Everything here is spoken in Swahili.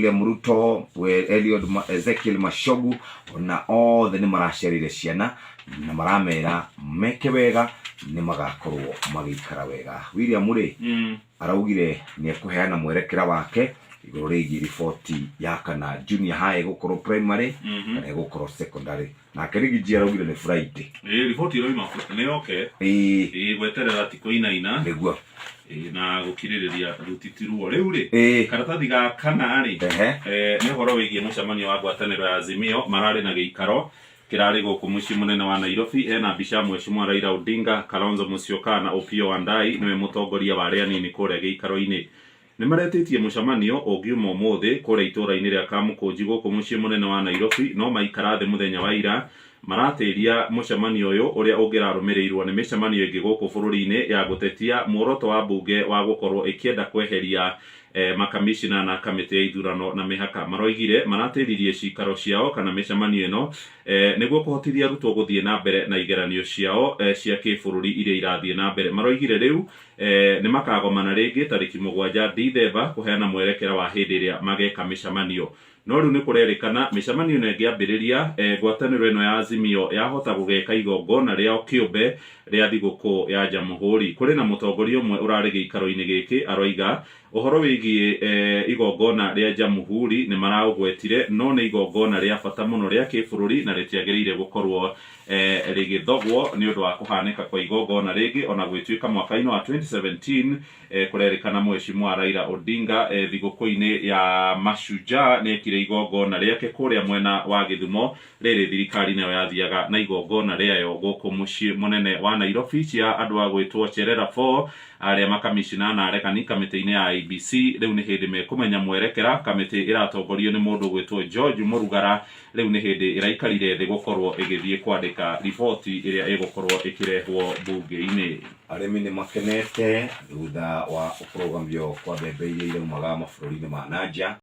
Muruto we Eliud Ezekiel Mashogu na othe ni maracerire ciana na maramera meke wega ni magakorwo magikara wega. William ri araugire ni ekuheana mwerekera wake iguru rigi riboti ya kana junior high gukorwo primary kana gukorwo secondary na kerigi araugire ni Friday riboti iro ima ni okay gweterera tiko ina niguo na gukiririria rutitiruo riu ri karatathi ga kana ri ni horo wigie mucemanio wa ngwataniro ya Azimio marari na giikaro kirari guku muci munene wa Nairobi ena bisha Mheshimiwa Raila Odinga, Kalonzo Musyoka na Opiyo Wandayi niwe mutongoria wa aria nini kure giikaro-ini. Ni maretitie mucemanio ungiuma umuthi kure itura-ini ria Kamukunji guku muci munene wa Nairobi, no maikara thi muthenya wa ira maratiria mucemanio uyu uria ungirarumirirwo ni micemanio ingi guku bururi-ini ya gutetia muoroto wa bunge wa gukorwo ikienda kweheria makamishina na kamiti ya ithurano na mihaka. Maroigire maratiririe cikaro ciao kana micemanio ino niguo kuhotithia arutwo guthie na mbere na igeranio ciao cia kibururi iria irathie na mbere. Maroigire riu ni makagomana ringi tariki 7 Dithemba kuheana mwerekera wa hindi iria mageka micemanio. No riu ni kurerikana micemanio ino ingiambiriria ngwataniro ino ya Azimio yahota gugeka igongona riao kiumbe ria thiguku ya Jamhuri. Kuri na mutongoria umwe urari giikaro-ini giki aroiga uhoro wigie igongona ria Jamhuri ni maraugwetire no ni igongona ria bata muno ria kibururi na ritiagiriire gukorwo rigithogwo ni undu wa kuhanika kwa igongona ringi ona gwituika mwaka-ini wa 2017 kurerikana Mheshimiwa Raila Odinga thiguku-ini ya Mashujaa ni ekire igongona riake kuria mwena wa Githumo riri thirikari nayo yathiaga na igongona riayo guku muci munene wa Nairobi cia andu agwitwo Cherera 4 aria makamishina na arekani kamiti-ini ya IEBC. Riu ni hindi mekumenya mwerekera kamiti iratongorio ni mundu gwitwo George Murugara. Riu ni hindi iraikarire thi gukorwo igithie kwandika riboti iria igukorwo ikirehwo bunge-ini. Arimi ni makenete thutha wa ukurugambio kwa mbembe iria iraumaga mabururi-ini ma nanja.